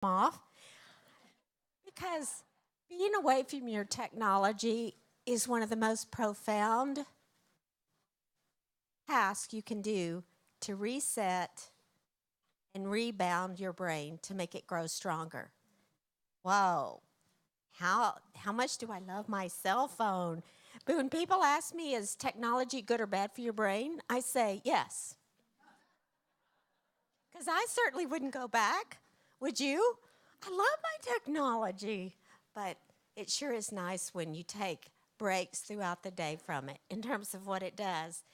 off because being away from your technology is one of the most profound tasks you can do to reset and rebound your brain to make it grow stronger. Whoa, how much do I love my cell phone? But when people ask me, is technology good or bad for your brain? I say yes. Because I certainly wouldn't go back. Would you? I love my technology. But it sure is nice when you take breaks throughout the day from it in terms of what it does.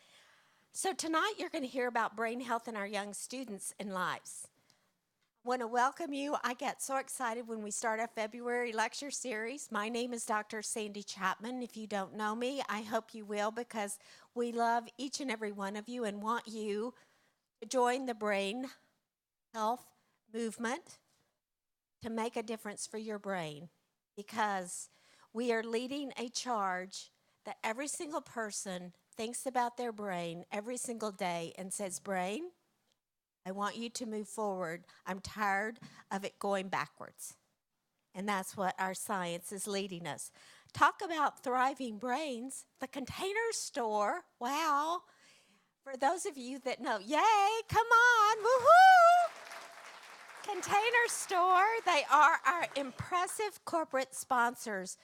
So tonight you're going to hear about brain health in our young students and lives. I want to welcome you. I get so excited when we start our February lecture series. My name is Dr. Sandy Chapman. If you don't know me, I hope you will because we love each and every one of you and want you to join the brain health movement to make a difference for your brain, because we are leading a charge that every single person thinks about their brain every single day and says, brain, I want you to move forward. I'm tired of it going backwards. And that's what our science is leading us. Talk about thriving brains. The Container Store, wow. For those of you that know, yay, come on, woohoo! Container Store, they are our impressive corporate sponsors.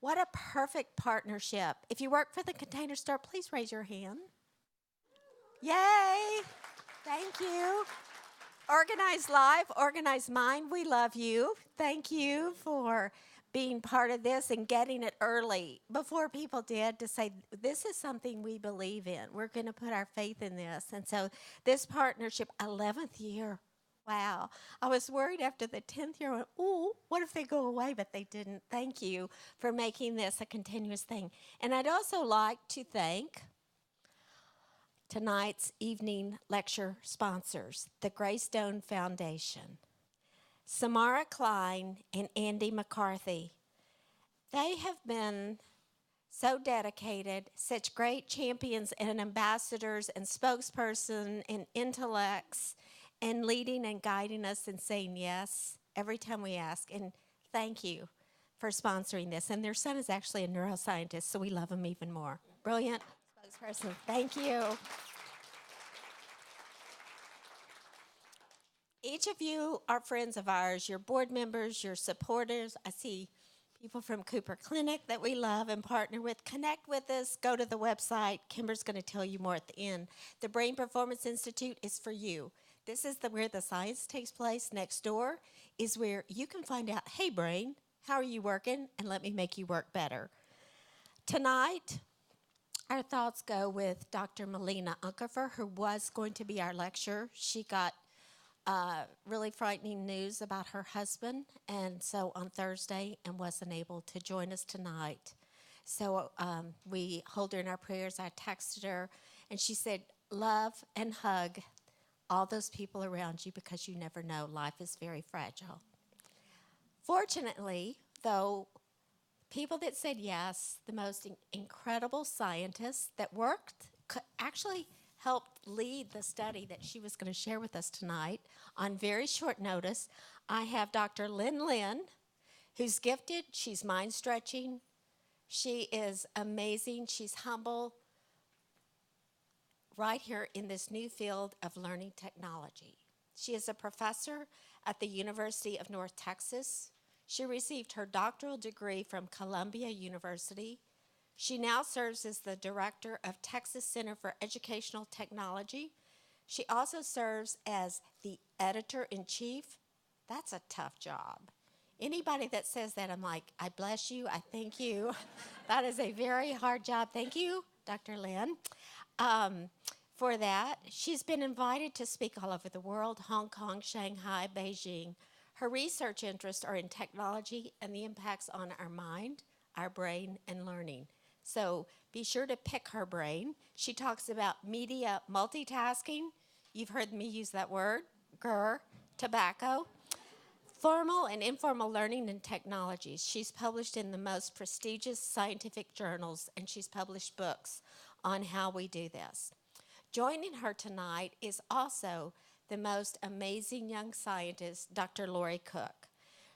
What a perfect partnership. If you work for the Container Store, please raise your hand. Yay! Thank you. Organized Life, Organized Mind, we love you. Thank you for being part of this and getting it early before people did to say, this is something we believe in. We're going to put our faith in this. And so this partnership, 11th year. Wow. I was worried after the 10th year, I went, ooh, what if they go away? But they didn't. Thank you for making this a continuous thing. And I'd also like to thank tonight's evening lecture sponsors, the Greystone Foundation, Samara Klein and Andy McCarthy. They have been so dedicated, such great champions and ambassadors and spokesperson and intellects, and leading and guiding us and saying yes every time we ask. And thank you for sponsoring this. And their son is actually a neuroscientist, so we love him even more. Brilliant spokesperson. Thank you. Each of you are friends of ours. You're board members, you're supporters. I see people from Cooper Clinic that we love and partner with. Connect with us. Go to the website. Kimber's going to tell you more at the end. The Brain Performance Institute is for you. This is where the science takes place. Next door is where you can find out, hey, brain, how are you working? And let me make you work better. Tonight, our thoughts go with Dr. Melina Uncapher, who was going to be our lecturer. She got really frightening news about her husband, and so on Thursday, and wasn't able to join us tonight. So we hold her in our prayers. I texted her, and she said, love and hug all those people around you because you never know. Life is very fragile. Fortunately, though, people that said yes, the most incredible scientists that worked, actually helped lead the study that she was going to share with us tonight on very short notice. I have Dr. Lin Lin, who's gifted. She's mind-stretching. She is amazing. She's humble, right here in this new field of learning technology. She is a professor at the University of North Texas. She received her doctoral degree from Columbia University. She now serves as the director of Texas Center for Educational Technology. She also serves as the editor-in-chief. That's a tough job. Anybody that says that, I'm like, I bless you, I thank you. That is a very hard job. Thank you, Dr. Lin. For that, she's been invited to speak all over the world, Hong Kong, Shanghai, Beijing. Her research interests are in technology and the impacts on our mind, our brain, and learning. So be sure to pick her brain. She talks about media multitasking. You've heard me use that word, tobacco. Formal and informal learning and technologies. She's published in the most prestigious scientific journals, and she's published books on how we do this. Joining her tonight is also the most amazing young scientist, Dr. Lori Cook.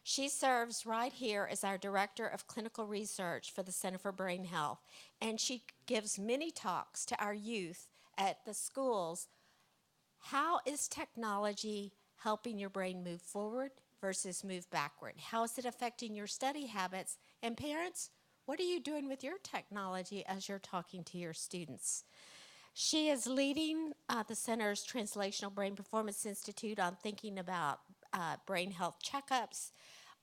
She serves right here as our Director of Clinical Research for the Center for Brain Health, and she gives many talks to our youth at the schools. How is technology helping your brain move forward versus move backward? How is it affecting your study habits? And parents, what are you doing with your technology as you're talking to your students? She is leading the center's Translational Brain Performance Institute on thinking about brain health checkups,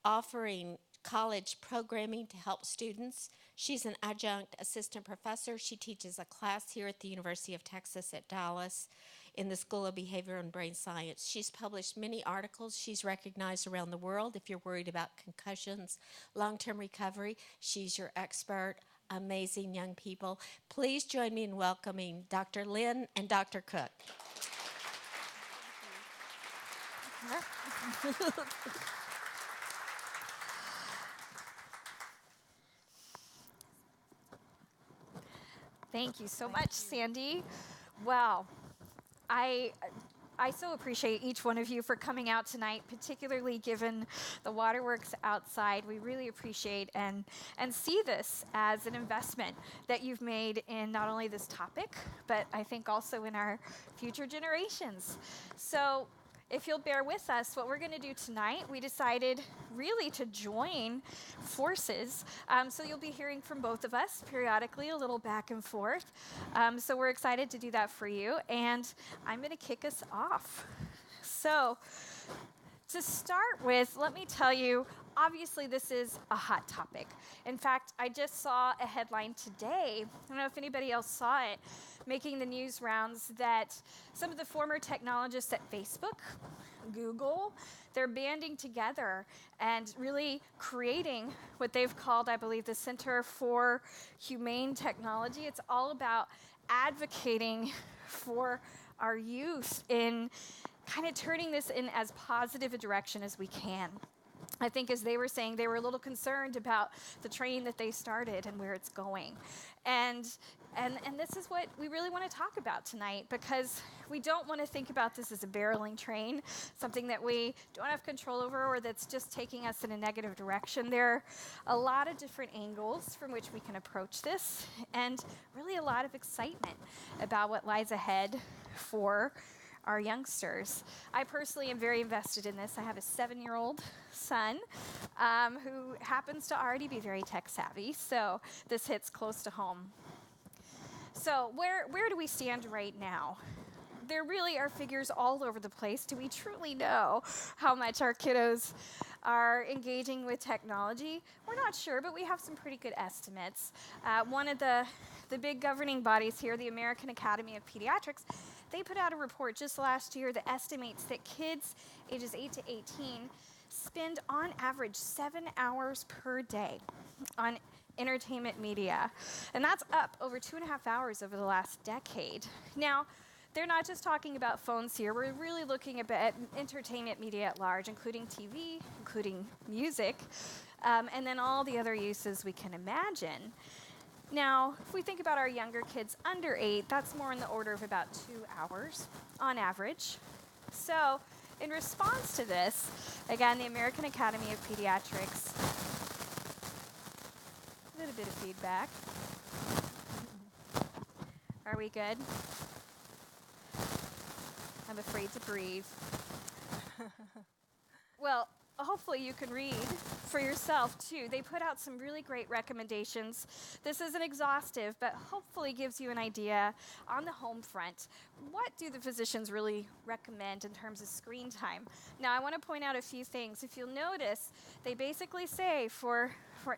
offering college programming to help students. She's an adjunct assistant professor. She teaches a class here at the University of Texas at Dallas in the School of Behavior and Brain Science. She's published many articles. She's recognized around the world. If you're worried about concussions, long-term recovery, she's your expert. Amazing young people. Please join me in welcoming Dr. Lin and Dr. Cook. Thank you so much, Sandy. Wow. I so appreciate each one of you for coming out tonight, particularly given the waterworks outside. We really appreciate and see this as an investment that you've made in not only this topic, but I think also in our future generations. So if you'll bear with us, what we're going to do tonight, we decided really to join forces. So you'll be hearing from both of us periodically, a little back and forth. So we're excited to do that for you. And I'm going to kick us off. So to start with, let me tell you, obviously this is a hot topic. In fact, I just saw a headline today, I don't know if anybody else saw it, making the news rounds that some of the former technologists at Facebook, Google, they're banding together and really creating what they've called, I believe, the Center for Humane Technology. It's all about advocating for our youth in kind of turning this in as positive a direction as we can. I think as they were saying, they were a little concerned about the train that they started and where it's going. And this is what we really want to talk about tonight, because we don't want to think about this as a barreling train, something that we don't have control over or that's just taking us in a negative direction. There are a lot of different angles from which we can approach this, and really a lot of excitement about what lies ahead for our youngsters. I personally am very invested in this. I have a 7-year-old son who happens to already be very tech savvy, so this hits close to home. So where do we stand right now? There really are figures all over the place. Do we truly know how much our kiddos are engaging with technology? We're not sure, but we have some pretty good estimates. One of the big governing bodies here, the American Academy of Pediatrics, they put out a report just last year that estimates that kids ages 8 to 18 spend on average 7 hours per day on entertainment media. And that's up over 2.5 hours over the last decade. Now, they're not just talking about phones here. We're really looking at entertainment media at large, including TV, including music, and then all the other uses we can imagine. Now, if we think about our younger kids under 8, that's more in the order of about 2 hours on average. So, in response to this, again, the American Academy of Pediatrics, a little bit of feedback. Are we good? I'm afraid to breathe. Well, hopefully you can read for yourself too. They put out some really great recommendations. This isn't exhaustive, but hopefully gives you an idea on the home front. What do the physicians really recommend in terms of screen time? Now, I want to point out a few things. If you'll notice, they basically say for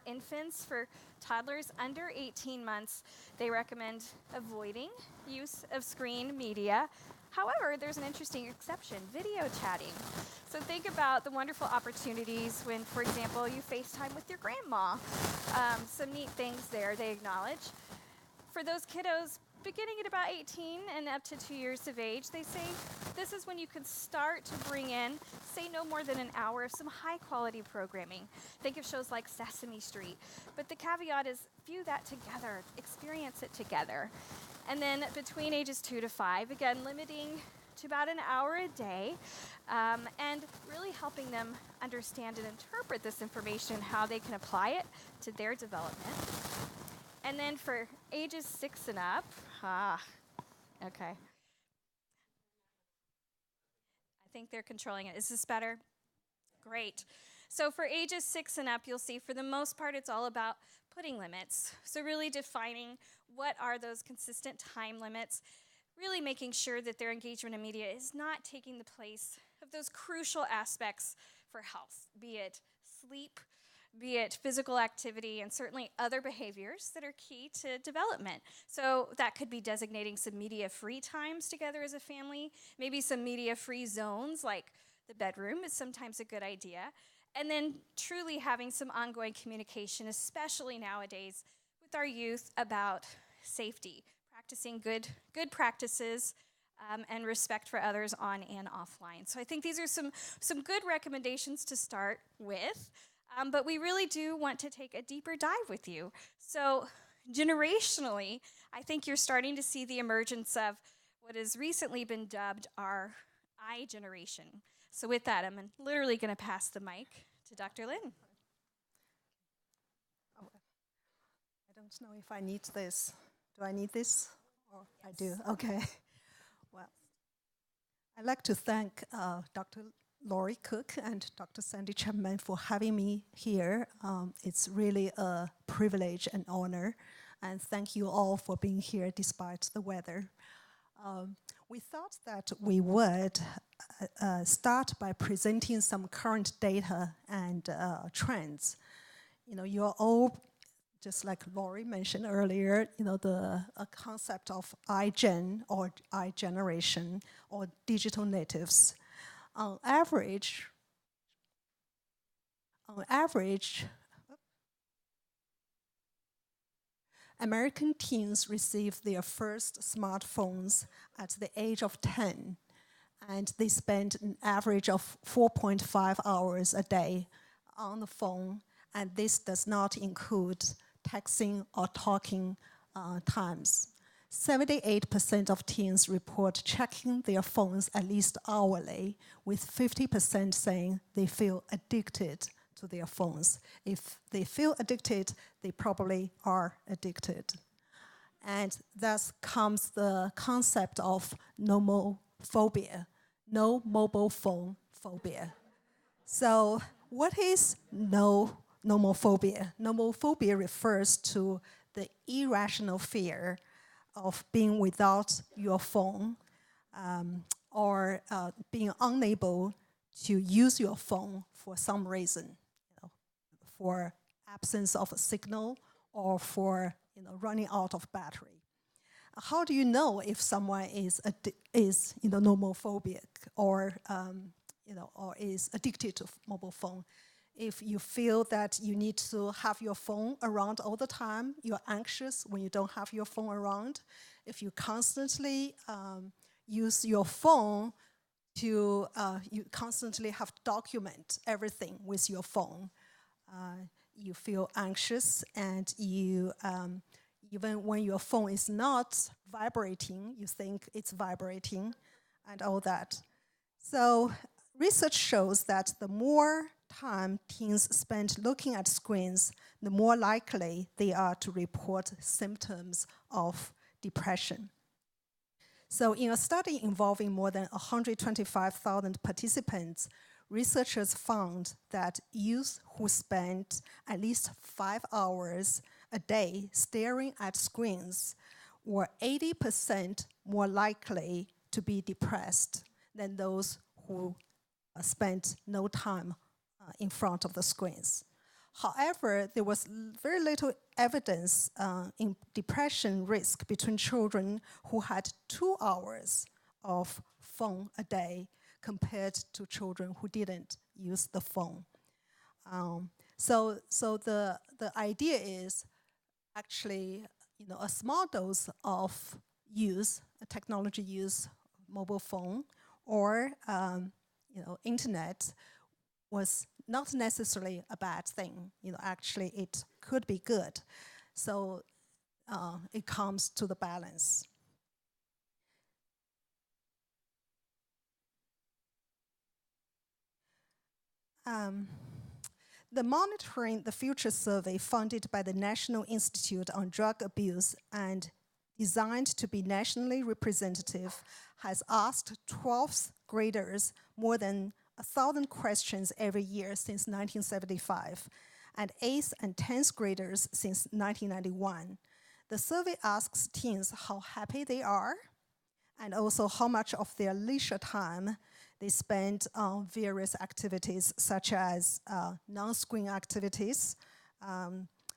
infants, for toddlers under 18 months, they recommend avoiding use of screen media. However, there's an interesting exception, video chatting. So think about the wonderful opportunities when, for example, you FaceTime with your grandma. Some neat things there they acknowledge. For those kiddos beginning at about 18 and up to 2 years of age, they say this is when you can start to bring in, say no more than an hour of some high quality programming. Think of shows like Sesame Street. But the caveat is view that together, experience it together. And then between ages 2 to 5, again, limiting to about an hour a day, and really helping them understand and interpret this information, how they can apply it to their development. And then for ages 6 and up, okay. I think they're controlling it. Is this better? Great. So for ages 6 and up, you'll see for the most part it's all about putting limits. So really defining what are those consistent time limits, really making sure that their engagement in media is not taking the place of those crucial aspects for health, be it sleep, be it physical activity, and certainly other behaviors that are key to development. So that could be designating some media-free times together as a family, maybe some media-free zones like the bedroom is sometimes a good idea, and then truly having some ongoing communication, especially nowadays with our youth, about safety, practicing good practices, and respect for others on and offline. So I think these are some good recommendations to start with. But we really do want to take a deeper dive with you. So generationally, I think you're starting to see the emergence of what has recently been dubbed our I generation. So with that, I'm literally going to pass the mic to Dr. Lin. Oh, I don't know if I need this. Do I need this? Or yes. I do, okay. Well, I'd like to thank Dr. Laurie Cook and Dr. Sandy Chapman for having me here. It's really a privilege and honor, and thank you all for being here despite the weather. We thought that we would start by presenting some current data and trends. You know, you're all, just like Laurie mentioned earlier, you know, the concept of iGen or iGeneration or digital natives. On average, American teens receive their first smartphones at the age of 10, and they spend an average of 4.5 hours a day on the phone, and this does not include texting or talking times. 78% of teens report checking their phones at least hourly, with 50% saying they feel addicted to their phones. If they feel addicted, they probably are addicted. And thus comes the concept of nomophobia, no mobile phone phobia. So what is nomophobia? Nomophobia refers to the irrational fear of being without your phone or being unable to use your phone for some reason, you know, for absence of a signal or for running out of battery. How do you know if someone is nomophobic or or is addicted to mobile phone? If you feel that you need to have your phone around all the time, you're anxious when you don't have your phone around. If you constantly use your phone to, you constantly have to document everything with your phone, you feel anxious, and you, even when your phone is not vibrating, you think it's vibrating and all that. So research shows that the more time teens spend looking at screens, the more likely they are to report symptoms of depression. So in a study involving more than 125,000 participants, researchers found that youth who spent at least 5 hours a day staring at screens were 80% more likely to be depressed than those who spent no time in front of the screens. However, there was very little evidence in depression risk between children who had 2 hours of phone a day compared to children who didn't use the phone. So the idea is actually, a small dose of use, technology use, mobile phone, or internet was not necessarily a bad thing. Actually it could be good. So it comes to the balance. The Monitoring the Future survey, funded by the National Institute on Drug Abuse and designed to be nationally representative, has asked 12th graders more than 1,000 questions every year since 1975, and 8th and 10th graders since 1991. The survey asks teens how happy they are, and also how much of their leisure time they spend on various activities such as non-screen activities,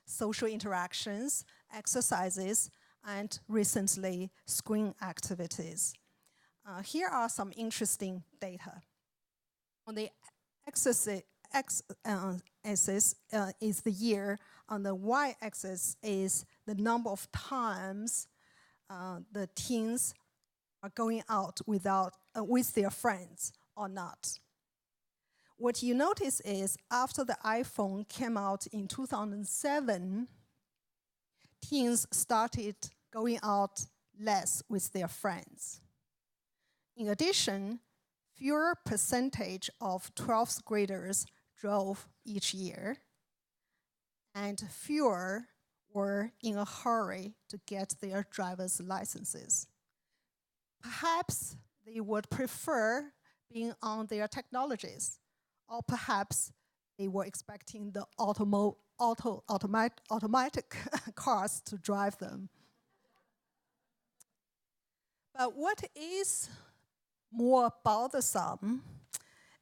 social interactions, exercises, and recently screen activities. Here are some interesting data. On the x-axis is the year, on the y-axis is the number of times the teens are going out with their friends or not. What you notice is after the iPhone came out in 2007, teens started going out less with their friends. In addition, fewer percentage of 12th graders drove each year, and fewer were in a hurry to get their driver's licenses. Perhaps they would prefer being on their technologies, or perhaps they were expecting the automatic cars to drive them. But what is more bothersome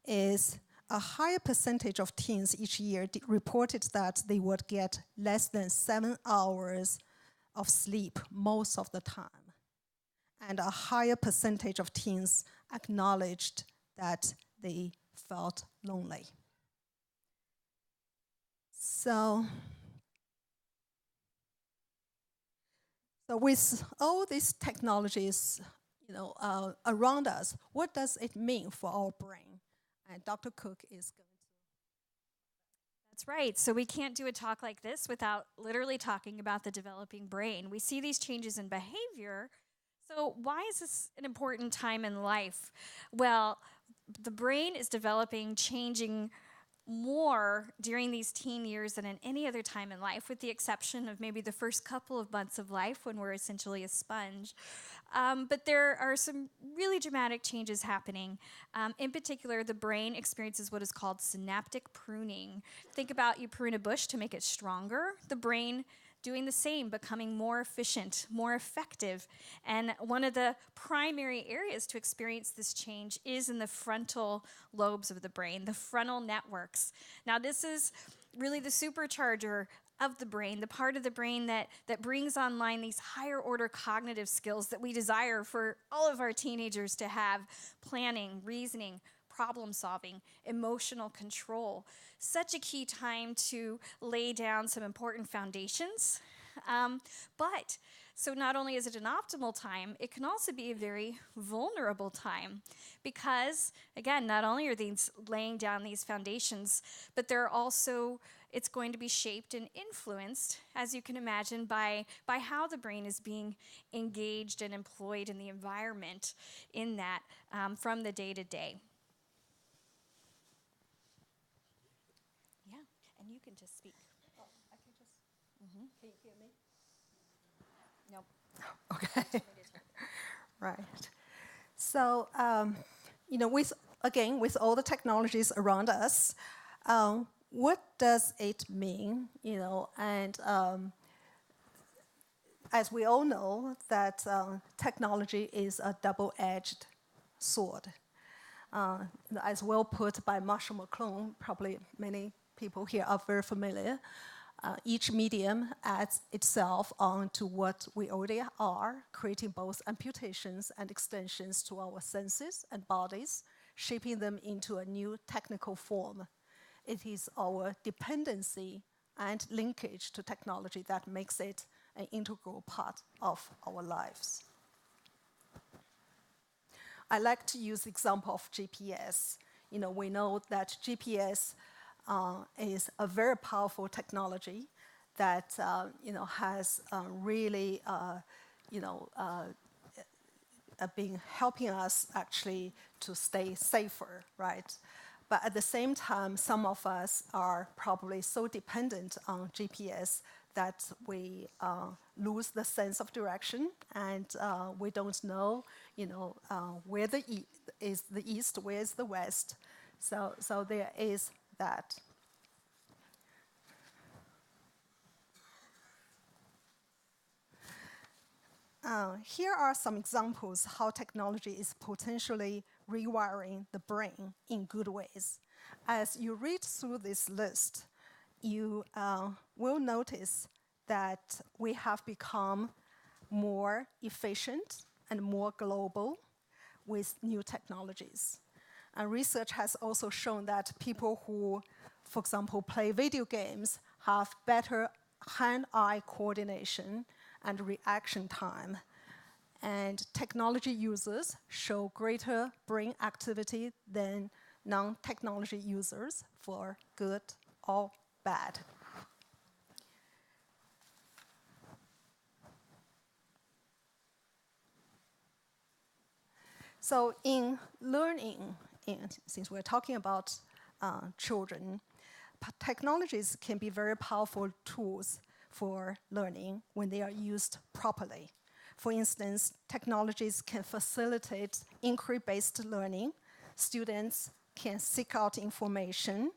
is a higher percentage of teens each year reported that they would get less than 7 hours of sleep most of the time. And a higher percentage of teens acknowledged that they felt lonely. So with all these technologies, around us, what does it mean for our brain? And Dr. Cook is going to. That's right. So we can't do a talk like this without literally talking about the developing brain. We see these changes in behavior. So why is this an important time in life? Well, the brain is developing, changing more during these teen years than in any other time in life, with the exception of maybe the first couple of months of life when we're essentially a sponge. But there are some really dramatic changes happening. In particular, the brain experiences what is called synaptic pruning. Think about you prune a bush to make it stronger. The brain doing the same, becoming more efficient, more effective. And one of the primary areas to experience this change is in the frontal lobes of the brain, the frontal networks. Now, this is really the supercharger of the brain, the part of the brain that brings online these higher order cognitive skills that we desire for all of our teenagers to have: planning, reasoning, problem solving, emotional control. Such a key time to lay down some important foundations. So not only is it an optimal time, it can also be a very vulnerable time because, again, not only are these laying down these foundations, but they're also, it's going to be shaped and influenced, as you can imagine, by how the brain is being engaged and employed in the environment in that from the day to day. Yeah, and you can just speak. Oh, I can just. Mm-hmm. Can you hear me? Nope. Okay. Right. So, with all the technologies around us, what does it mean? And as we all know, that technology is a double-edged sword. As well put by Marshall McLuhan, probably many people here are very familiar. Each medium adds itself on to what we already are, creating both amputations and extensions to our senses and bodies, shaping them into a new technical form. It is our dependency and linkage to technology that makes it an integral part of our lives. I like to use the example of GPS. We know that GPS is a very powerful technology that has really been helping us actually to stay safer, right? But at the same time, some of us are probably so dependent on GPS that we lose the sense of direction, and we don't know, where is the east, where is the west. So there is that. Here are some examples how technology is potentially rewiring the brain in good ways. As you read through this list, you will notice that we have become more efficient and more global with new technologies. And research has also shown that people who, for example, play video games have better hand-eye coordination and reaction time. And technology users show greater brain activity than non-technology users, for good or bad. So in learning, since we're talking about children, technologies can be very powerful tools for learning when they are used properly. For instance, technologies can facilitate inquiry-based learning. Students can seek out information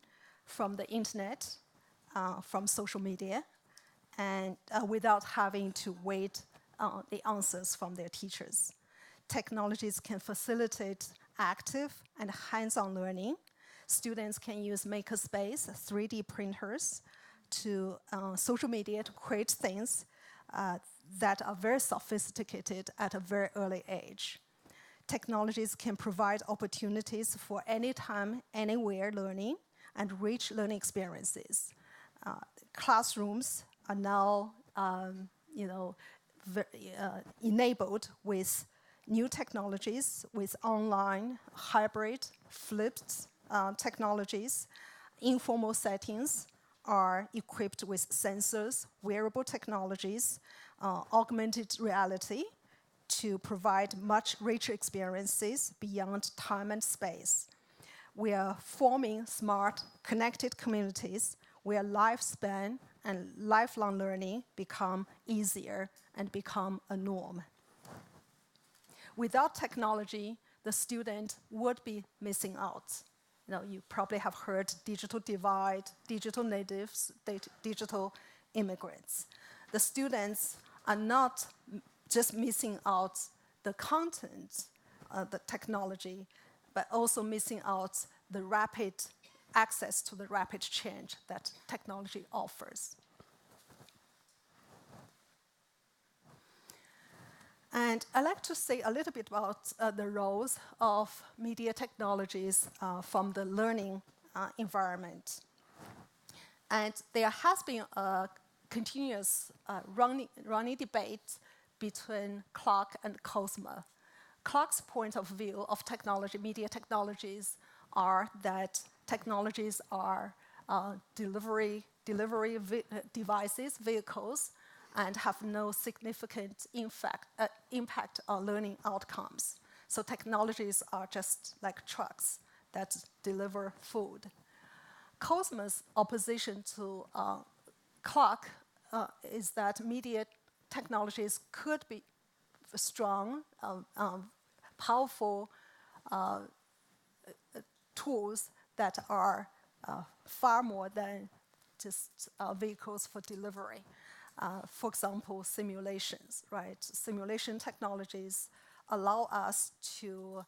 from the internet, from social media, and without having to wait the answers from their teachers. Technologies can facilitate active and hands-on learning. Students can use makerspace, 3D printers, to social media to create things that are very sophisticated at a very early age. Technologies can provide opportunities for anytime, anywhere learning and rich learning experiences. Classrooms are now, enabled with new technologies, with online, hybrid, flipped technologies. Informal settings are equipped with sensors, wearable technologies, augmented reality to provide much richer experiences beyond time and space. We are forming smart, connected communities where lifespan and lifelong learning become easier and become a norm. Without technology, the student would be missing out. You probably have heard digital divide, digital natives, digital immigrants. The students are not just missing out the content of the technology, but also missing out the rapid access to the rapid change that technology offers. And I'd like to say a little bit about the roles of media technologies from the learning environment. And there has been a continuous running debate between Clark and Cosma. Clark's point of view of technology, media technologies, are that technologies are delivery devices, vehicles, and have no significant impact on learning outcomes. So technologies are just like trucks that deliver food. Cosma's opposition to Clark is that media technologies could be strong, powerful tools that are far more than just vehicles for delivery. For example, simulations, right? Simulation technologies allow us to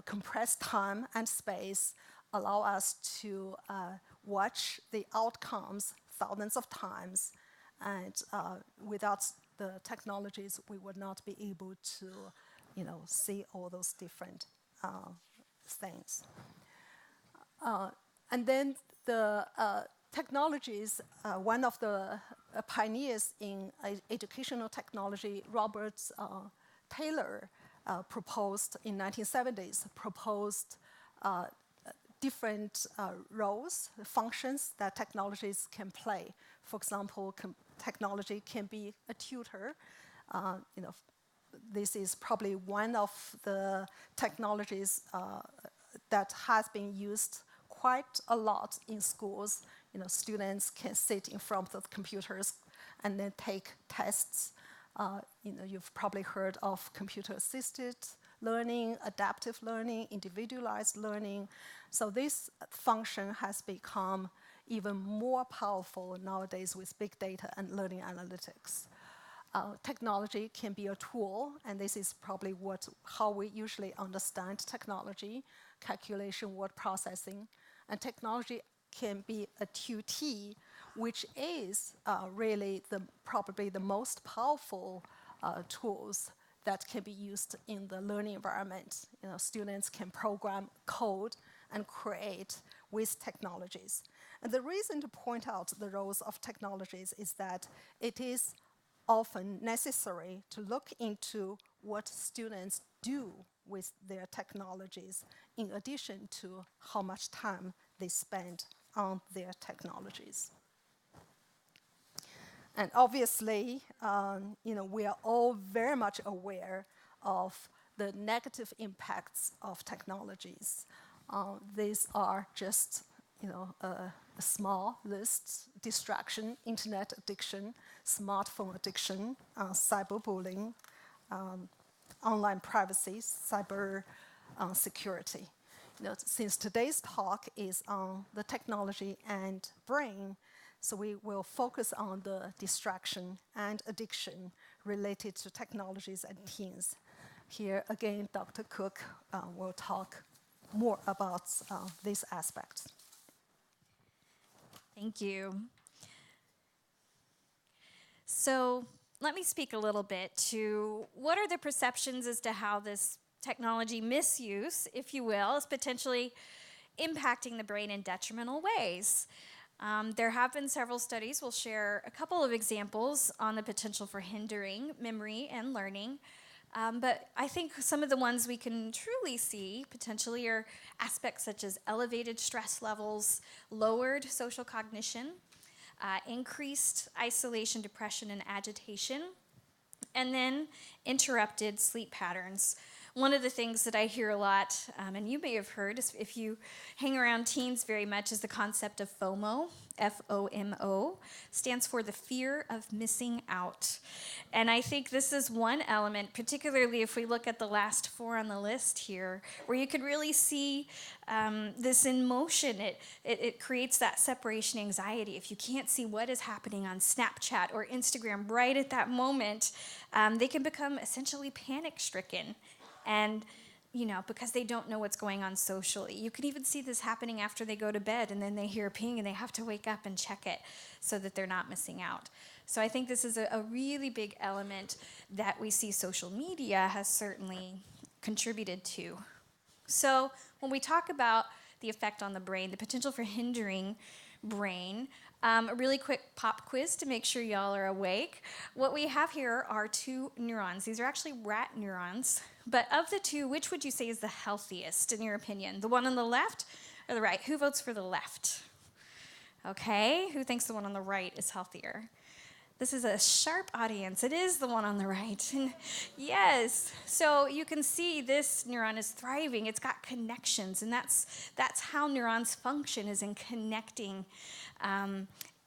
compress time and space, allow us to watch the outcomes thousands of times, and without the technologies, we would not be able to see all those different things. And then the technologies, one of the pioneers in educational technology, Robert Taylor, proposed in 1970s, proposed different roles, functions that technologies can play. For example, technology can be a tutor. This is probably one of the technologies that has been used quite a lot in schools. Students can sit in front of computers and then take tests. You've probably heard of computer-assisted learning, adaptive learning, individualized learning. So this function has become even more powerful nowadays with big data and learning analytics. Technology can be a tool, and this is probably how we usually understand technology, calculation, word processing. And technology can be a TUT, which is really probably the most powerful tools that can be used in the learning environment. Students can program, code, and create with technologies. And the reason to point out the roles of technologies is that it is often necessary to look into what students do with their technologies, in addition to how much time they spend on their technologies. And obviously, we are all very much aware of the negative impacts of technologies. These are just, a small list: distraction, internet addiction, smartphone addiction, cyberbullying, online privacy, cyber security. Since today's talk is on the technology and brain, so we will focus on the distraction and addiction related to technologies and teens. Here again, Dr. Cook will talk more about this aspect. Thank you. So let me speak a little bit to what are the perceptions as to how this technology misuse, if you will, is potentially impacting the brain in detrimental ways. There have been several studies. We'll share a couple of examples on the potential for hindering memory and learning. But I think some of the ones we can truly see potentially are aspects such as elevated stress levels, lowered social cognition, increased isolation, depression, and agitation, and then interrupted sleep patterns. One of the things that I hear a lot, and you may have heard if you hang around teens very much, is the concept of FOMO. FOMO stands for the fear of missing out. And I think this is one element, particularly if we look at the last 4 on the list here, where you could really see this in motion. It creates that separation anxiety. If you can't see what is happening on Snapchat or Instagram right at that moment, they can become essentially panic-stricken. And, because they don't know what's going on socially. You can even see this happening after they go to bed, and then they hear a ping and they have to wake up and check it so that they're not missing out. So I think this is a really big element that we see social media has certainly contributed to. So when we talk about the effect on the brain, the potential for hindering brain, a really quick pop quiz to make sure y'all are awake. What we have here are 2 neurons. These are actually rat neurons. But of the 2, which would you say is the healthiest in your opinion? The one on the left or the right? Who votes for the left? Okay, who thinks the one on the right is healthier? This is a sharp audience. It is the one on the right. And yes, so you can see this neuron is thriving. It's got connections, and that's how neurons function, is in connecting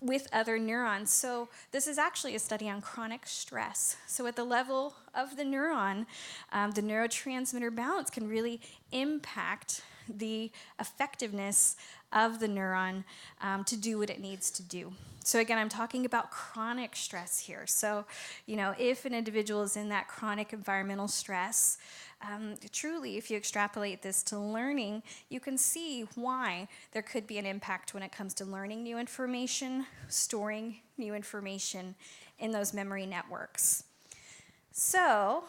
with other neurons. So this is actually a study on chronic stress. So at the level of the neuron, the neurotransmitter balance can really impact the effectiveness of the neuron to do what it needs to do. So again, I'm talking about chronic stress here. So, if an individual is in that chronic environmental stress, truly, if you extrapolate this to learning, you can see why there could be an impact when it comes to learning new information, storing new information in those memory networks. So,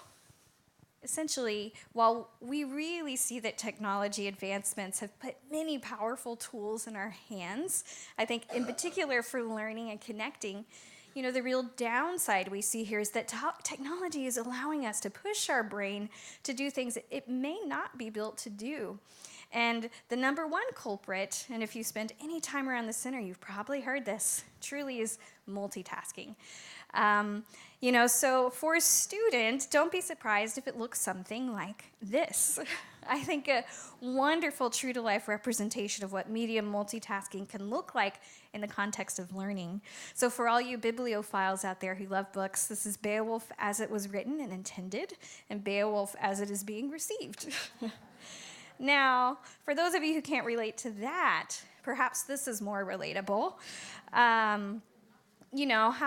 essentially, while we really see that technology advancements have put many powerful tools in our hands, I think in particular for learning and connecting, the real downside we see here is that technology is allowing us to push our brain to do things that it may not be built to do. And the number one culprit, and if you spend any time around the center, you've probably heard this, truly is multitasking. So for a student, don't be surprised if it looks something like this. I think a wonderful true-to-life representation of what medium multitasking can look like in the context of learning. So for all you bibliophiles out there who love books, this is Beowulf as it was written and intended, and Beowulf as it is being received. Now, for those of you who can't relate to that, perhaps this is more relatable. How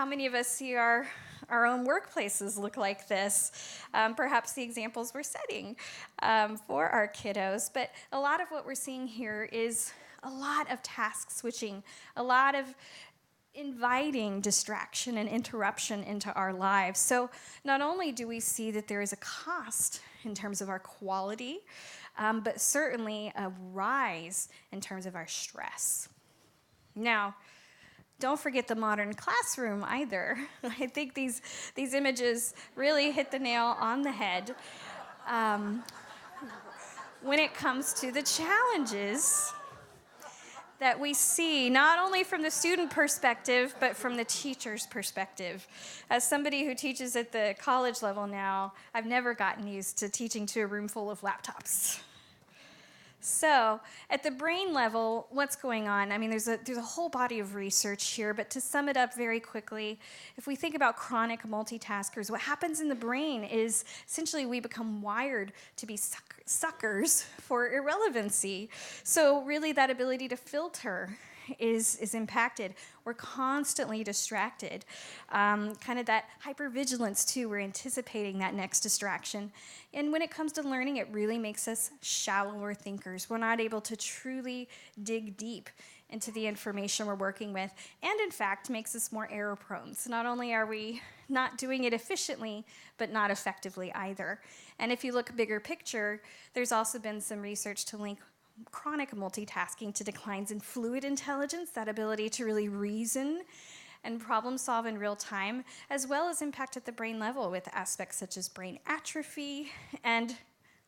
many of us see our own workplaces look like this? Perhaps the examples we're setting for our kiddos. But a lot of what we're seeing here is a lot of task switching, a lot of inviting distraction and interruption into our lives. So not only do we see that there is a cost in terms of our quality, but certainly a rise in terms of our stress. Now, don't forget the modern classroom either. I think these images really hit the nail on the head when it comes to the challenges that we see, not only from the student perspective, but from the teacher's perspective. As somebody who teaches at the college level now, I've never gotten used to teaching to a room full of laptops. So, at the brain level, what's going on? I mean, there's a whole body of research here, but to sum it up very quickly, if we think about chronic multitaskers, what happens in the brain is essentially we become wired to be suckers for irrelevancy. So really that ability to filter is impacted. We're constantly distracted. Kind of that hypervigilance too, we're anticipating that next distraction. And when it comes to learning, it really makes us shallower thinkers. We're not able to truly dig deep into the information we're working with, and in fact makes us more error prone. So not only are we not doing it efficiently, but not effectively either. And if you look bigger picture, there's also been some research to link chronic multitasking to declines in fluid intelligence, that ability to really reason and problem solve in real time, as well as impact at the brain level with aspects such as brain atrophy and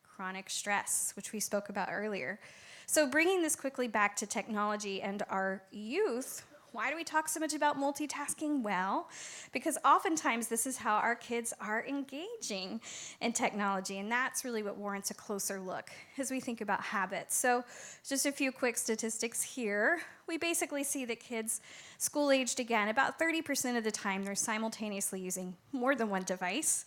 chronic stress, which we spoke about earlier. So bringing this quickly back to technology and our youth, why do we talk so much about multitasking? Well, because oftentimes this is how our kids are engaging in technology, and that's really what warrants a closer look as we think about habits. So just a few quick statistics here. We basically see that kids, school-aged again, about 30% of the time they're simultaneously using more than one device.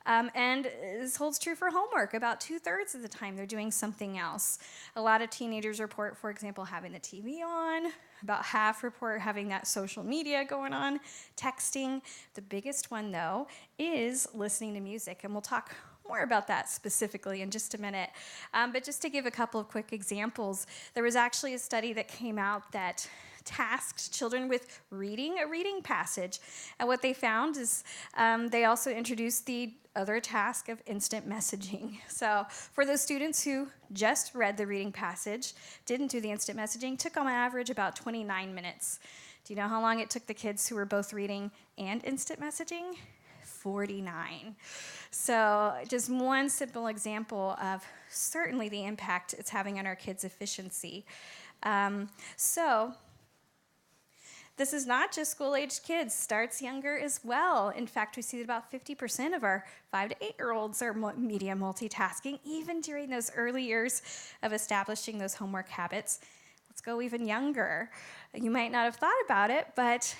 And this holds true for homework. About 2/3 of the time, they're doing something else. A lot of teenagers report, for example, having the TV on. About half report having that social media going on, texting. The biggest one, though, is listening to music. And we'll talk more about that specifically in just a minute. But just to give a couple of quick examples, there was actually a study that came out that tasked children with reading a reading passage. And what they found is they also introduced the other task of instant messaging. So for those students who just read the reading passage, didn't do the instant messaging, took on average about 29 minutes. Do you know how long it took the kids who were both reading and instant messaging? 49. So just one simple example of certainly the impact it's having on our kids' efficiency. This is not just school-aged kids, starts younger as well. In fact, we see that about 50% of our 5 to 8-year-olds are media multitasking, even during those early years of establishing those homework habits. Let's go even younger. You might not have thought about it, but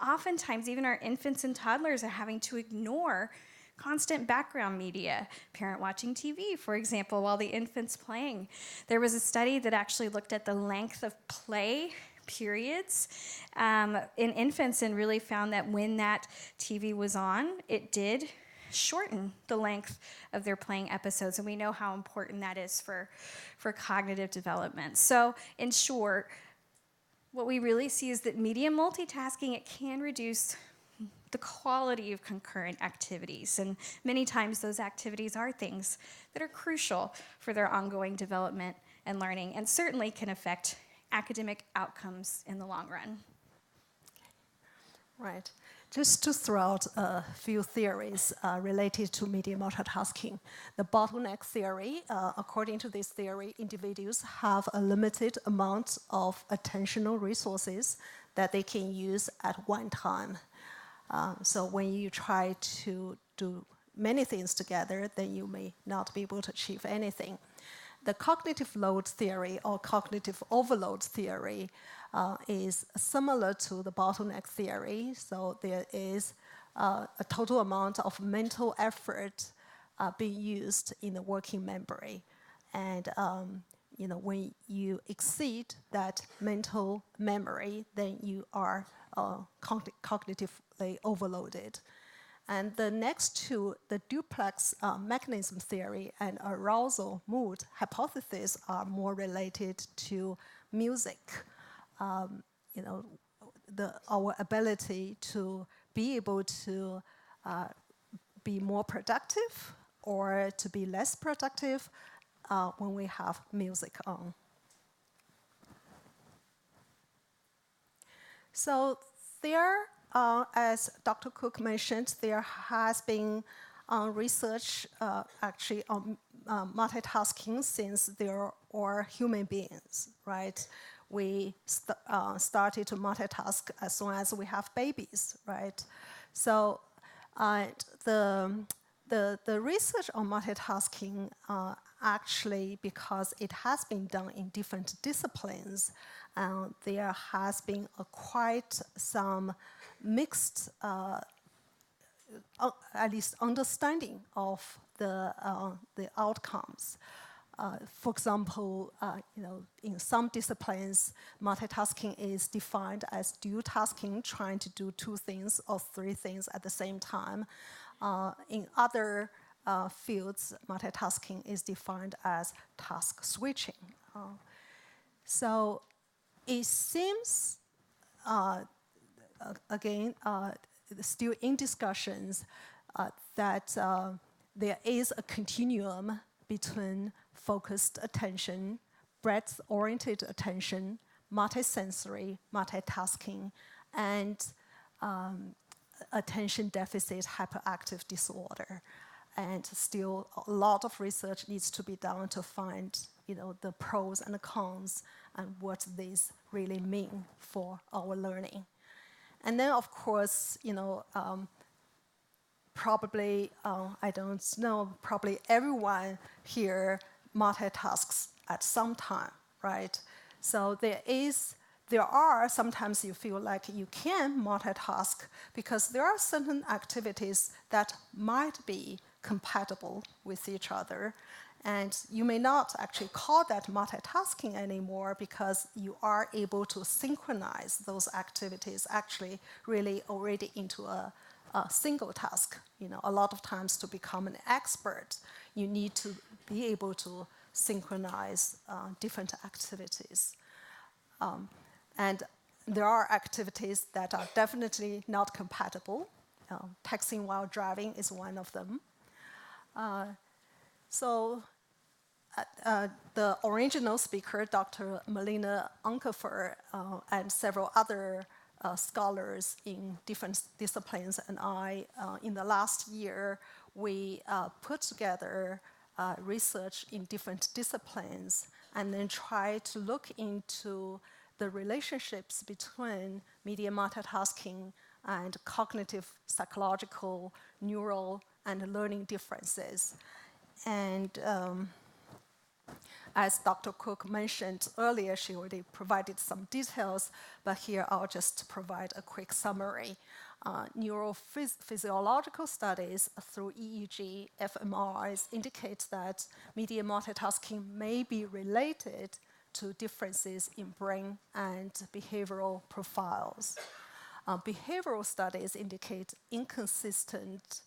oftentimes even our infants and toddlers are having to ignore constant background media, parent watching TV, for example, while the infant's playing. There was a study that actually looked at the length of play periods in infants and really found that when that TV was on, it did shorten the length of their playing episodes, and we know how important that is for cognitive development. So in short, what we really see is that media multitasking, it can reduce the quality of concurrent activities, and many times those activities are things that are crucial for their ongoing development and learning, and certainly can affect academic outcomes in the long run. Right. Just to throw out a few theories related to media multitasking. The bottleneck theory, according to this theory, individuals have a limited amount of attentional resources that they can use at one time. So when you try to do many things together, then you may not be able to achieve anything. The cognitive load theory or cognitive overload theory is similar to the bottleneck theory. So there is a total amount of mental effort being used in the working memory. And when you exceed that mental memory, then you are cognitively overloaded. And the next two, the duplex mechanism theory and arousal mood hypothesis, are more related to music. Our ability to be able to be more productive or to be less productive when we have music on. So there, as Dr. Cook mentioned, there has been research actually on multitasking since there are human beings, right? We started to multitask as soon as we have babies, right? So the research on multitasking actually, because it has been done in different disciplines, there has been quite some mixed, at least understanding of the outcomes. For example, in some disciplines, multitasking is defined as dual tasking, trying to do two things or three things at the same time. In other fields, multitasking is defined as task switching. So it seems, again, still in discussions, that there is a continuum between focused attention, breadth-oriented attention, multisensory multitasking, and attention deficit hyperactive disorder. And still a lot of research needs to be done to find the pros and the cons and what these really mean for our learning. And then, of course, probably, I don't know, probably everyone here multitasks at some time, right? So there are sometimes you feel like you can multitask because there are certain activities that might be compatible with each other. And you may not actually call that multitasking anymore because you are able to synchronize those activities actually really already into a single task. A lot of times to become an expert, you need to be able to synchronize different activities. And there are activities that are definitely not compatible. Texting while driving is one of them. So the original speaker, Dr. Melina Uncapher, and several other scholars in different disciplines, and I, in the last year, we put together research in different disciplines and then try to look into the relationships between media multitasking and cognitive, psychological, neural, and learning differences. And as Dr. Cook mentioned earlier, she already provided some details, but here I'll just provide a quick summary. Neurophysiological studies through EEG, fMRIs indicate that media multitasking may be related to differences in brain and behavioral profiles. Behavioral studies indicate inconsistent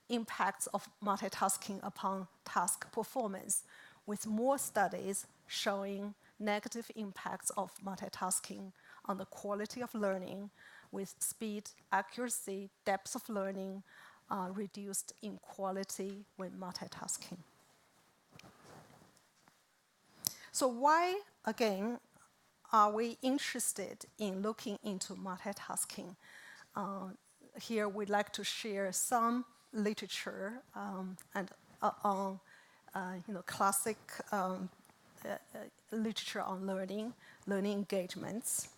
impacts of multitasking upon task performance, with more studies showing negative impacts of multitasking on the quality of learning, with speed, accuracy, depth of learning reduced in quality when multitasking. So why, again, are we interested in looking into multitasking? Here we'd like to share some literature and on classic literature on learning engagements.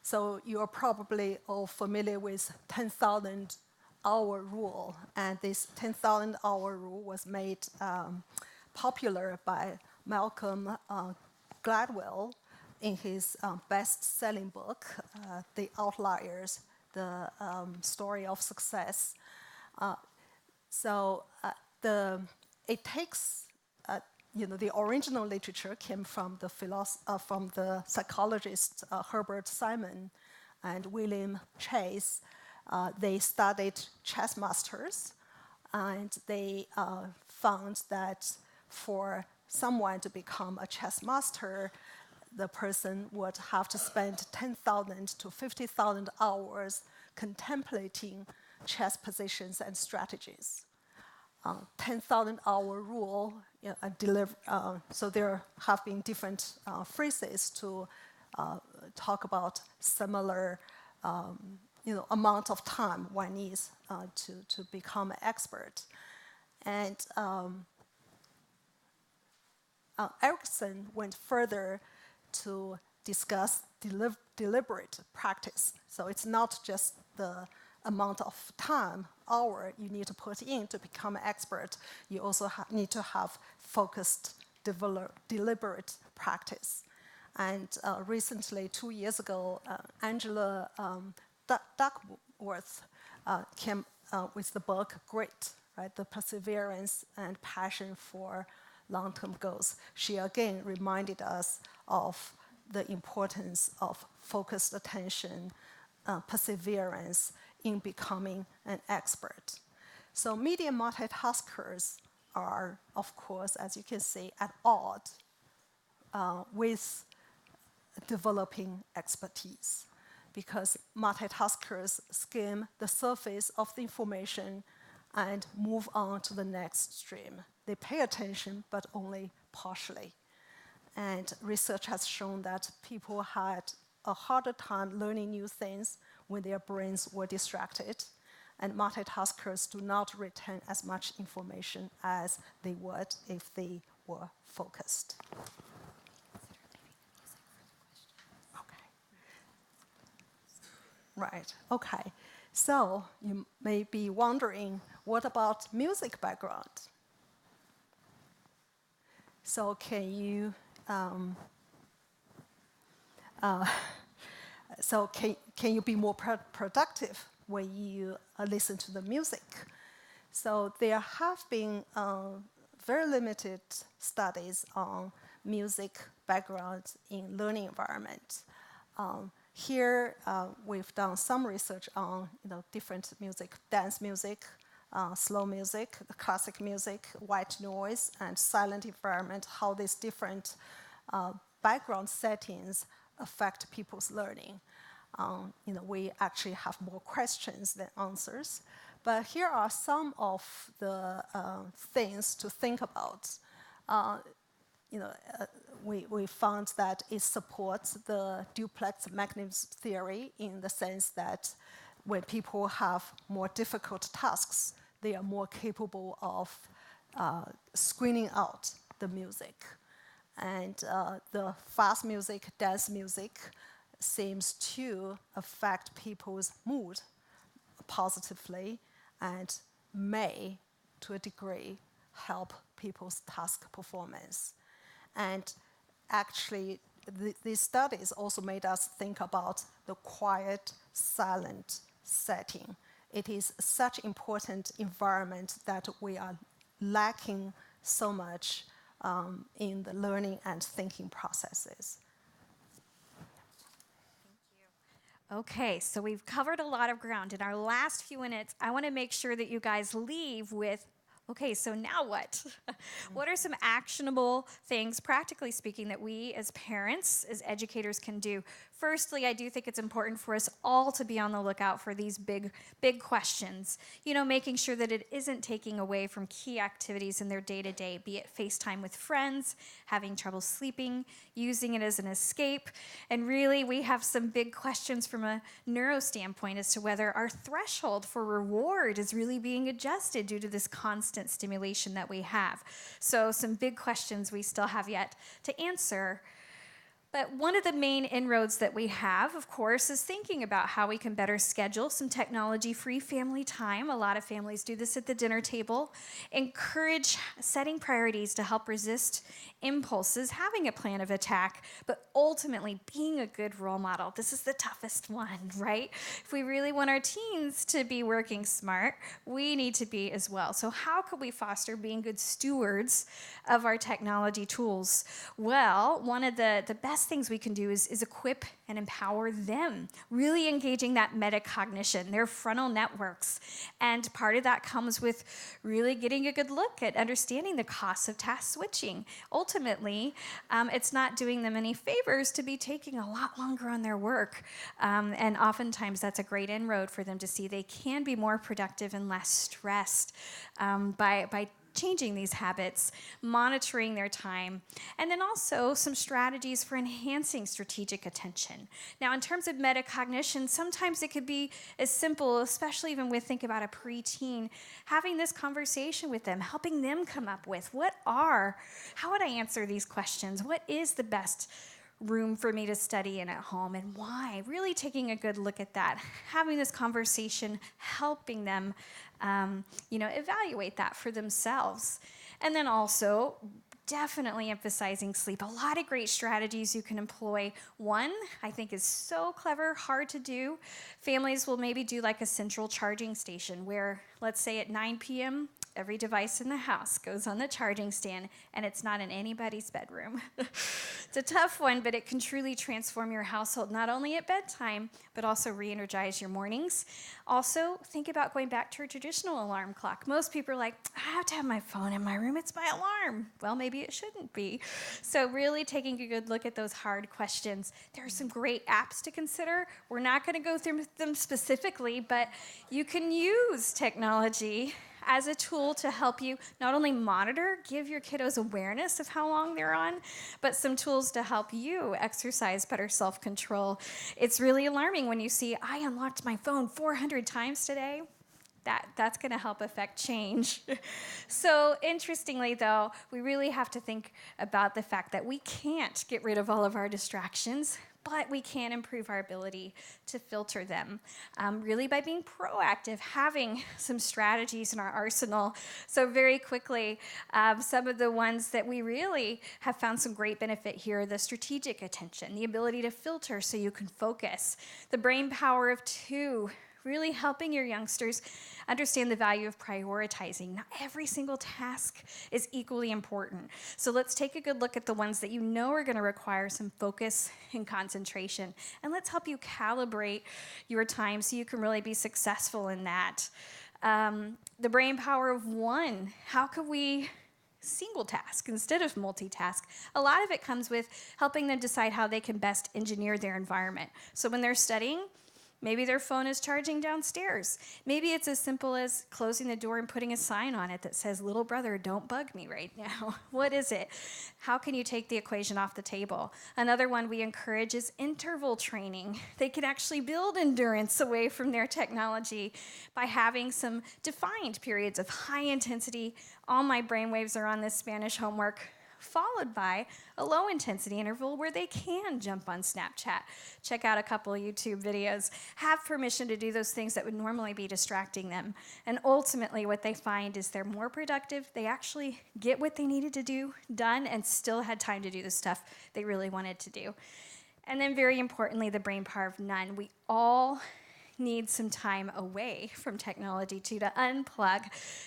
So you're probably all familiar with 10,000 hour rule, and this 10,000 hour rule was made popular by Malcolm Gladwell in his best-selling book, The Outliers, the Story of Success. It takes, the original literature came from the psychologists Herbert Simon and William Chase. They studied chess masters, and they found that for someone to become a chess master, the person would have to spend 10,000 to 50,000 hours contemplating chess positions and strategies. 10,000 hour rule, so there have been different phrases to talk about similar amount of time one needs to become an expert. And Erickson went further to discuss deliberate practice. So it's not just the amount of time, hour you need to put in to become an expert. You also need to have focused, deliberate practice. And recently, 2 years ago, Angela Duckworth came with the book Grit, right? The perseverance and passion for long-term goals. She again reminded us of the importance of focused attention, perseverance in becoming an expert. So medium multitaskers are, of course, as you can see, at odds with developing expertise, because multitaskers skim the surface of the information and move on to the next stream. They pay attention, but only partially. And research has shown that people had a harder time learning new things when their brains were distracted, and multitaskers do not retain as much information as they would if they were focused. Okay. Right, okay. So you may be wondering, what about music background? So can you can you be more productive when you listen to the music? So there have been very limited studies on music background in learning environments. Here we've done some research on different music, dance music, slow music, classic music, white noise, and silent environment, how these different background settings affect people's learning. We actually have more questions than answers. But here are some of the things to think about. We found that it supports the duplex mechanism theory in the sense that when people have more difficult tasks, they are more capable of screening out the music. And the fast music, dance music, seems to affect people's mood positively and may, to a degree, help people's task performance. And actually, these studies also made us think about the quiet, silent setting. It is such an important environment that we are lacking so much in the learning and thinking processes. Okay, so we've covered a lot of ground. In our last few minutes, I want to make sure that you guys leave with Okay, so now what? What are some actionable things, practically speaking, that we as parents, as educators can do? Firstly, I do think it's important for us all to be on the lookout for these big questions. You know, making sure that it isn't taking away from key activities in their day-to-day, be it FaceTime with friends, having trouble sleeping, using it as an escape. And really, we have some big questions from a neuro standpoint as to whether our threshold for reward is really being adjusted due to this constant stimulation that we have. So some big questions we still have yet to answer. But one of the main inroads that we have, of course, is thinking about how we can better schedule some technology-free family time. A lot of families do this at the dinner table. Encourage setting priorities to help resist impulses, having a plan of attack, but ultimately being a good role model. This is the toughest one, right? If we really want our teens to be working smart, we need to be as well. So how could we foster being good stewards of our technology tools? Well, one of the best things we can do is equip and empower them, really engaging that metacognition, their frontal networks. And part of that comes with really getting a good look at understanding the costs of task switching. Ultimately, it's not doing them any favors to be taking a lot longer on their work. And oftentimes that's a great inroad for them to see they can be more productive and less stressed by changing these habits, monitoring their time, and then also some strategies for enhancing strategic attention. Now, in terms of metacognition, sometimes it could be as simple, especially even with think about a preteen, having this conversation with them, helping them come up with how would I answer these questions? What is the best room for me to study in at home and why? Really taking a good look at that, having this conversation, helping them evaluate that for themselves. And then also definitely emphasizing sleep. A lot of great strategies you can employ. One, I think, is so clever, hard to do. Families will maybe do like a central charging station where, let's say at 9 p.m., every device in the house goes on the charging stand, and it's not in anybody's bedroom. It's a tough one, but it can truly transform your household, not only at bedtime, but also re-energize your mornings. Also, think about going back to a traditional alarm clock. Most people are like, I have to have my phone in my room, it's my alarm. Well, maybe it shouldn't be. So really taking a good look at those hard questions. There are some great apps to consider. We're not gonna go through them specifically, but you can use technology as a tool to help you not only monitor, give your kiddos awareness of how long they're on, but some tools to help you exercise better self-control. It's really alarming when you see, I unlocked my phone 400 times today. That's going to help affect change. So interestingly, though, we really have to think about the fact that we can't get rid of all of our distractions, but we can improve our ability to filter them, really by being proactive, having some strategies in our arsenal. So very quickly, some of the ones that we really have found some great benefit here: the strategic attention, the ability to filter so you can focus, the brain power of 2, really helping your youngsters understand the value of prioritizing. Not every single task is equally important. So let's take a good look at the ones that you know are going to require some focus and concentration. And let's help you calibrate your time so you can really be successful in that. The brain power of 1. How could we single task instead of multitask? A lot of it comes with helping them decide how they can best engineer their environment. So when they're studying, maybe their phone is charging downstairs. Maybe it's as simple as closing the door and putting a sign on it that says, "Little brother, don't bug me right now." What is it? How can you take the equation off the table? Another one we encourage is interval training. They can actually build endurance away from their technology by having some defined periods of high intensity. All my brainwaves are on this Spanish homework, followed by a low-intensity interval where they can jump on Snapchat, check out a couple of YouTube videos, have permission to do those things that would normally be distracting them. And ultimately, what they find is they're more productive. They actually get what they needed to do done and still had time to do the stuff they really wanted to do. And then very importantly, the brain power of none. We all need some time away from technology to unplug,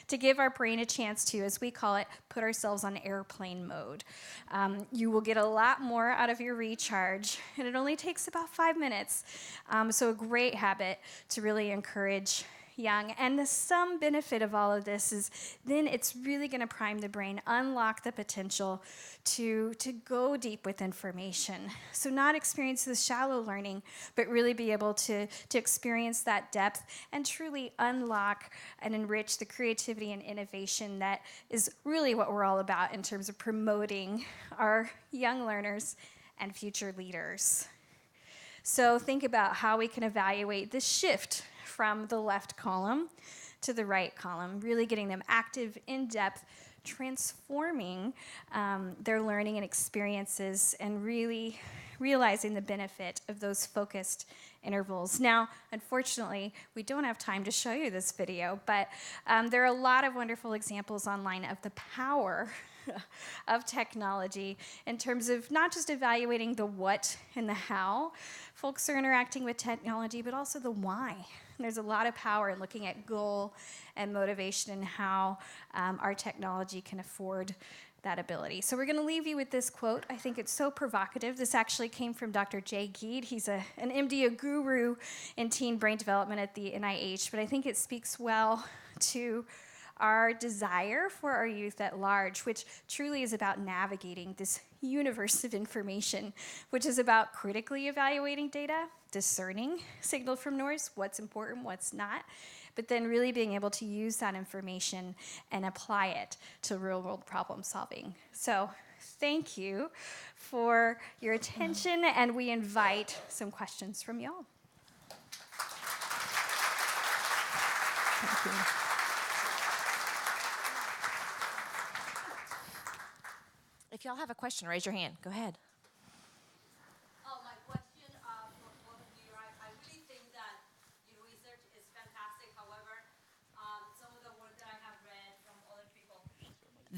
to give our brain a chance to, as we call it, put ourselves on airplane mode. You will get a lot more out of your recharge, and it only takes about 5 minutes. So a great habit to really encourage young. And some benefit of all of this is then it's really going to prime the brain, unlock the potential to go deep with information. So not experience this shallow learning, but really be able to experience that depth and truly unlock and enrich the creativity and innovation that is really what we're all about in terms of promoting our young learners and future leaders. So think about how we can evaluate this shift from the left column to the right column, really getting them active, in depth, transforming their learning and experiences, and really realizing the benefit of those focused intervals. Now, unfortunately, we don't have time to show you this video, but there are a lot of wonderful examples online of the power of technology in terms of not just evaluating the what and the how folks are interacting with technology, but also the why. And there's a lot of power in looking at goal and motivation and how our technology can afford that ability. So we're going to leave you with this quote. I think it's so provocative. This actually came from Dr. Jay Geed. He's an MD, a guru in teen brain development at the NIH, but I think it speaks well to our desire for our youth at large, which truly is about navigating this universe of information, which is about critically evaluating data, discerning signal from noise, what's important, what's not, but then really being able to use that information and apply it to real-world problem solving. So thank you for your attention, and we invite some questions from y'all. Thank you. If y'all have a question, raise your hand. Go ahead. My question for both of you, I really think that your research is fantastic. However, some of the work that I have read from other people,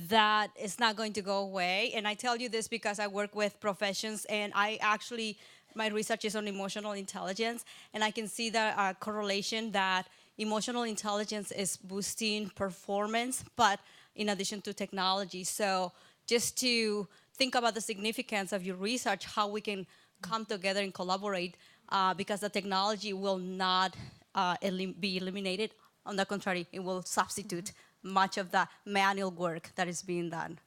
that is not going to go away. And I tell you this because I work with professions, and my research is on emotional intelligence, and I can see the correlation that emotional intelligence is boosting performance, but in addition to technology. So just to think about the significance of your research, how we can come together and collaborate, because the technology will not be eliminated. On the contrary, it will substitute much of the manual work that is being done.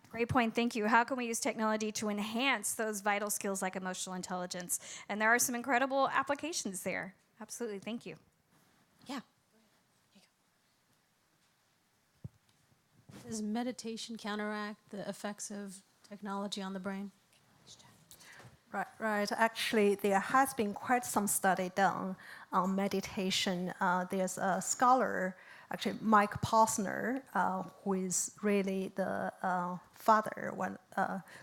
Great point, thank you. How can we use technology to enhance those vital skills like emotional intelligence? And there are some incredible applications there. Absolutely, thank you. Yeah. Does meditation counteract the effects of technology on the brain? Right. Actually, there has been quite some study done on meditation. There's a scholar, actually Mike Posner, who is really the father,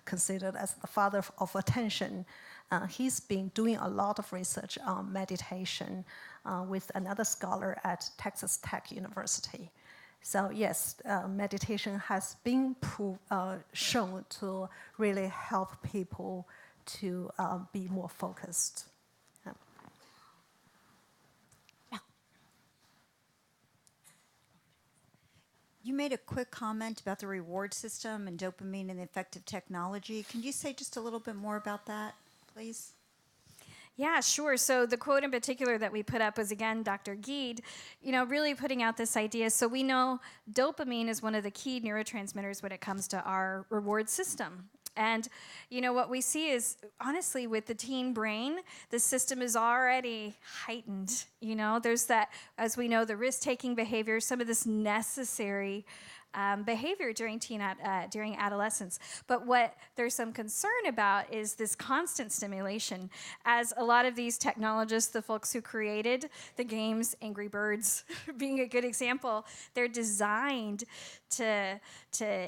considered as the father of attention. He's been doing a lot of research on meditation with another scholar at Texas Tech University. So yes, meditation has been shown to really help people to be more focused. Yeah. You made a quick comment about the reward system and dopamine and the effect of technology. Can you say just a little bit more about that, please? Yeah, sure. So the quote in particular that we put up was, again, Dr. Geed, really putting out this idea. So we know dopamine is one of the key neurotransmitters when it comes to our reward system. And, what we see is, honestly, with the teen brain, the system is already heightened. There's that, as we know, the risk-taking behavior, some of this necessary behavior during adolescence. But what there's some concern about is this constant stimulation. As a lot of these technologists, the folks who created the games, Angry Birds being a good example, they're designed to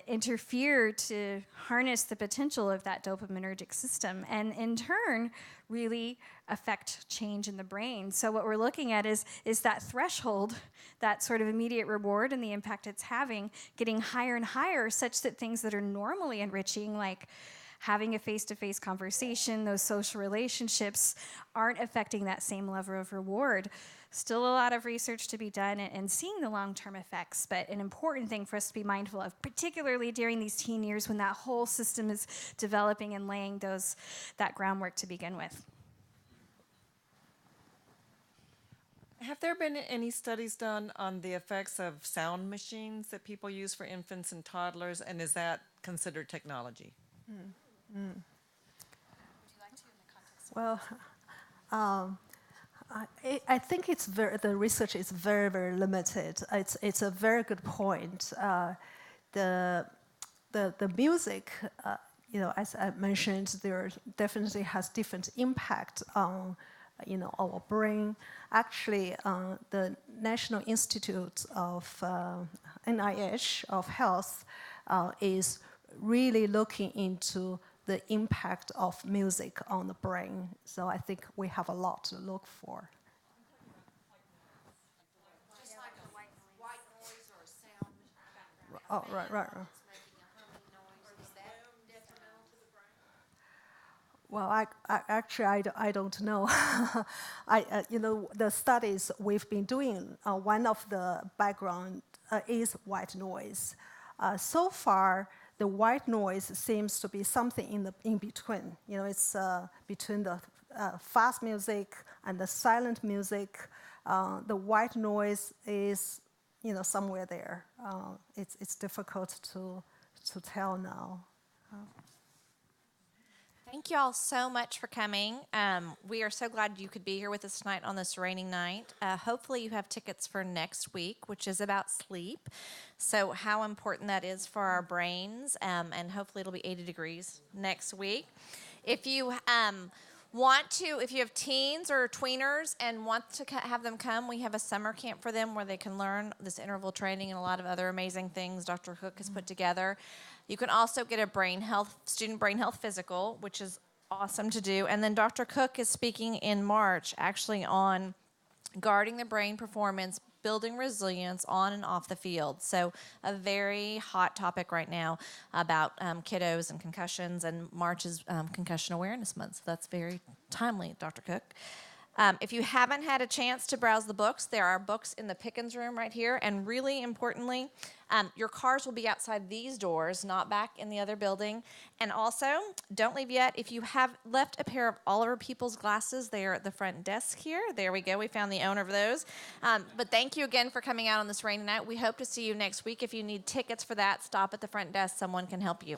interfere, to harness the potential of that dopaminergic system, and in turn, really affect change in the brain. So what we're looking at is that threshold, that sort of immediate reward and the impact it's having, getting higher and higher, such that things that are normally enriching, like having a face-to-face conversation, those social relationships, aren't affecting that same level of reward. Still a lot of research to be done and seeing the long-term effects, but an important thing for us to be mindful of, particularly during these teen years when that whole system is developing and laying that groundwork to begin with. Have there been any studies done on the effects of sound machines that people use for infants and toddlers, and is that considered technology? Well, I think the research is very, very limited. It's a very good point. The music, as I mentioned, there definitely has different impact on, our brain. Actually, the National Institute of NIH of Health is really looking into the impact of music on the brain. So I think we have a lot to look for. Just like a white noise or a sound background. Oh, right. It's making a humming noise. Is that detrimental to the brain? Well, I don't know. The studies we've been doing, one of the background is white noise. So far, the white noise seems to be something in between. It's between the fast music and the silent music. The white noise is, somewhere there. It's difficult to tell now. Thank you all so much for coming. We are so glad you could be here with us tonight on this rainy night. Hopefully you have tickets for next week, which is about sleep. So how important that is for our brains, and hopefully it'll be 80 degrees next week. If you if you have teens or tweeners and want to have them come, we have a summer camp for them where they can learn this interval training and a lot of other amazing things Dr. Hook has put together. You can also get a student brain health physical, which is awesome to do. And then Dr. Cook is speaking in March, actually, on guarding the brain performance, building resilience on and off the field. So a very hot topic right now about kiddos and concussions, and March is Concussion Awareness Month. So that's very timely, Dr. Cook. If you haven't had a chance to browse the books, there are books in the Pickens room right here. And really importantly, your cars will be outside these doors, not back in the other building. And also, don't leave yet. If you have left a pair of Oliver Peoples glasses, they are at the front desk here. There we go. We found the owner of those. But thank you again for coming out on this rainy night. We hope to see you next week. If you need tickets for that, stop at the front desk. Someone can help you.